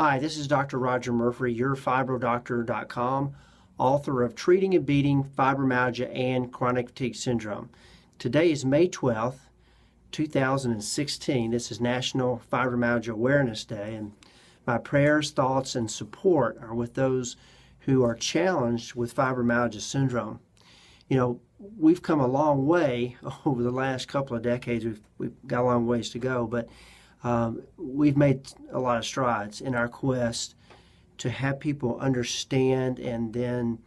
Hi, this is Dr. Rodger Murphree, your FibroDoctor.com, author of Treating and Beating Fibromyalgia and Chronic Fatigue Syndrome. Today is May 12th, 2016. This is National Fibromyalgia Awareness Day, and my prayers, thoughts, and support are with those who are challenged with fibromyalgia syndrome. You know, we've come a long way over the last couple of decades. We've got a long ways to go, but we've made a lot of strides in our quest to have people understand and then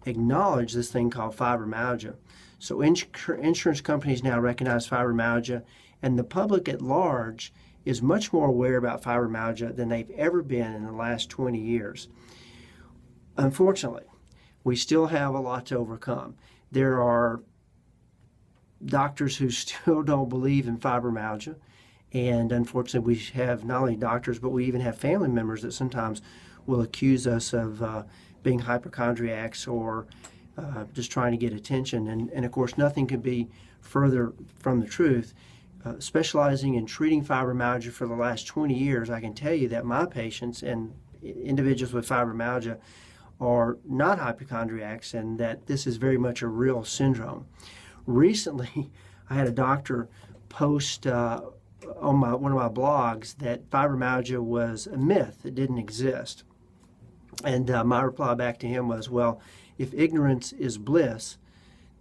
acknowledge this thing called fibromyalgia. So insurance companies now recognize fibromyalgia, and the public at large is much more aware about fibromyalgia than they've ever been in the last 20 years. Unfortunately, we still have a lot to overcome. There are doctors who still don't believe in fibromyalgia. And unfortunately, we have not only doctors, but we even have family members that sometimes will accuse us of being hypochondriacs or just trying to get attention. And of course, nothing could be further from the truth. Specializing in treating fibromyalgia for the last 20 years, I can tell you that my patients and individuals with fibromyalgia are not hypochondriacs, and that this is very much a real syndrome. Recently, I had a doctor post on one of my blogs that fibromyalgia was a myth, it didn't exist. And my reply back to him was, well, if ignorance is bliss,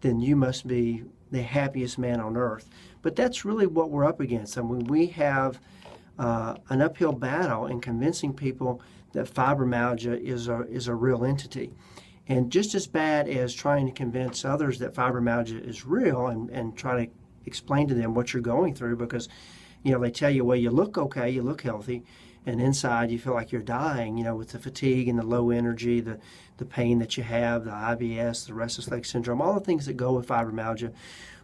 then you must be the happiest man on earth. But that's really what we're up against. I mean, we have an uphill battle in convincing people that fibromyalgia is a real entity. And just as bad as trying to convince others that fibromyalgia is real and try to explain to them what you're going through, because you know, they tell you, well, you look okay, you look healthy, and inside you feel like you're dying, you know, with the fatigue and the low energy, the pain that you have, the IBS, the restless leg syndrome, all the things that go with fibromyalgia.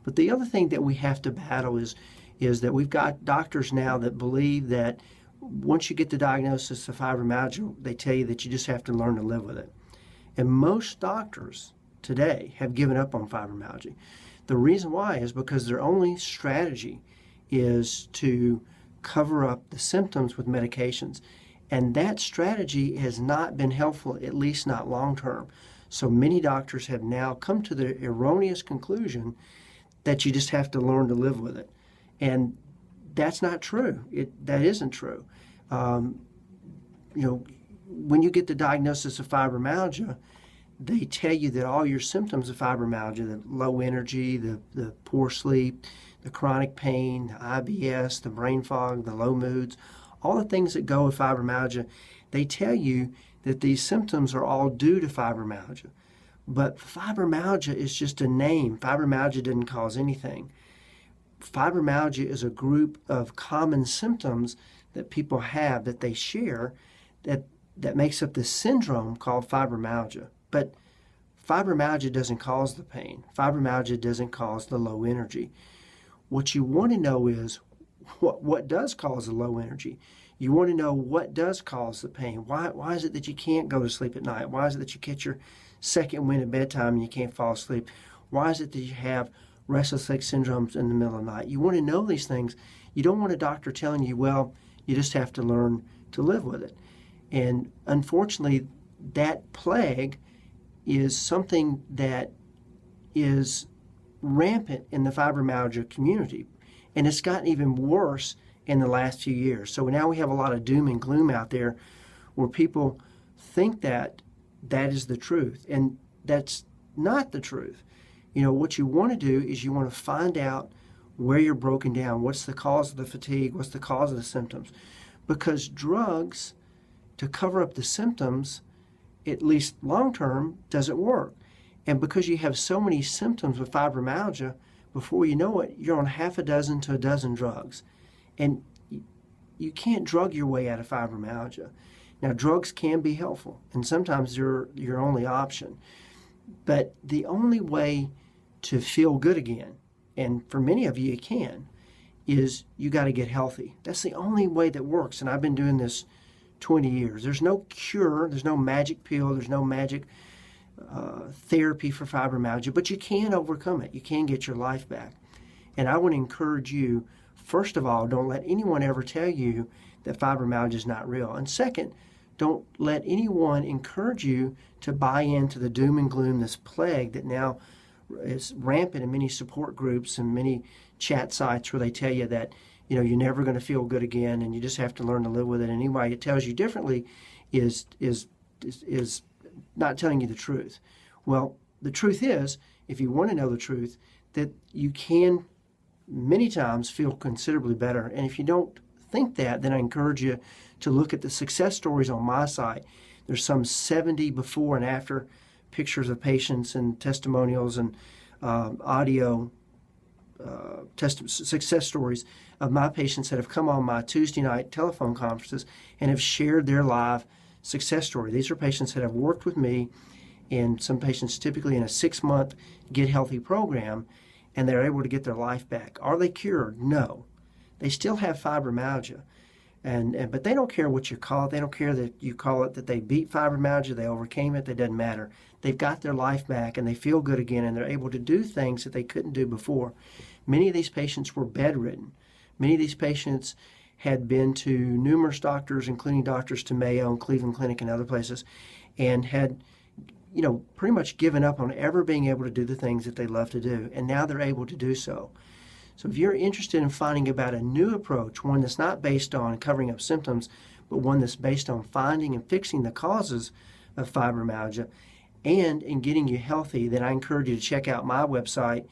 But the other thing that we have to battle is that we've got doctors now that believe that once you get the diagnosis of fibromyalgia, they tell you that you just have to learn to live with it. And most doctors today have given up on fibromyalgia. The reason why is because their only strategy is to cover up the symptoms with medications. And that strategy has not been helpful, at least not long term. So many doctors have now come to the erroneous conclusion that you just have to learn to live with it. And that's not true. That isn't true. You know, when you get the diagnosis of fibromyalgia, they tell you that all your symptoms of fibromyalgia, the low energy, the poor sleep, the chronic pain, the IBS, the brain fog, the low moods, all the things that go with fibromyalgia, they tell you that these symptoms are all due to fibromyalgia. But fibromyalgia is just a name. Fibromyalgia didn't cause anything. Fibromyalgia is a group of common symptoms that people have, that they share, that makes up this syndrome called fibromyalgia. But fibromyalgia doesn't cause the pain. Fibromyalgia doesn't cause the low energy. What you want to know is what does cause the low energy. You want to know what does cause the pain. Why is it that you can't go to sleep at night? Why is it that you catch your second wind at bedtime and you can't fall asleep? Why is it that you have restless leg syndromes in the middle of the night? You want to know these things. You don't want a doctor telling you, well, you just have to learn to live with it. And unfortunately, that plague is something that is rampant in the fibromyalgia community. And it's gotten even worse in the last few years. So now we have a lot of doom and gloom out there where people think that that is the truth. And that's not the truth. You know, what you want to do is you want to find out where you're broken down. What's the cause of the fatigue? What's the cause of the symptoms? Because drugs to cover up the symptoms, at least long term, doesn't work. And because you have so many symptoms with fibromyalgia, before you know it, you're on half a dozen to a dozen drugs. And you can't drug your way out of fibromyalgia. Now, drugs can be helpful, and sometimes they're your only option. But the only way to feel good again, and for many of you, you can, is you got to get healthy. That's the only way that works. And I've been doing this 20 years. There's no cure. There's no magic pill. There's no magic therapy for fibromyalgia, but you can overcome it. You can get your life back. And I want to encourage you, first of all, don't let anyone ever tell you that fibromyalgia is not real. And second, don't let anyone encourage you to buy into the doom and gloom, this plague that now is rampant in many support groups and many chat sites where they tell you that, you're never going to feel good again and you just have to learn to live with it. Anyway, it tells you differently is not telling you the truth. Well, the truth is, if you want to know the truth, that you can many times feel considerably better. And if you don't think that, then I encourage you to look at the success stories on my site. There's some 70 before and after pictures of patients and testimonials and audio success stories of my patients that have come on my Tuesday night telephone conferences and have shared their live success story. These are patients that have worked with me, and some patients typically in a 6-month Get Healthy program, and they're able to get their life back. Are they cured? No. They still have fibromyalgia, but they don't care what you call it. They don't care that you call it that they beat fibromyalgia, they overcame it. That doesn't matter. They've got their life back, and they feel good again, and they're able to do things that they couldn't do before. Many of these patients were bedridden. Many of these patients had been to numerous doctors, including doctors to Mayo and Cleveland Clinic and other places, and had pretty much given up on ever being able to do the things that they love to do, and now they're able to do so. So if you're interested in finding about a new approach, one that's not based on covering up symptoms, but one that's based on finding and fixing the causes of fibromyalgia and in getting you healthy, then I encourage you to check out my website,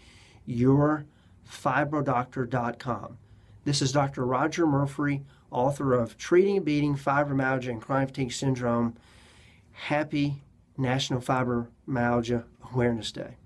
yourfibrodoctor.com. This is Dr. Rodger Murphree, author of Treating and Beating Fibromyalgia and Chronic Fatigue Syndrome. Happy National Fibromyalgia Awareness Day.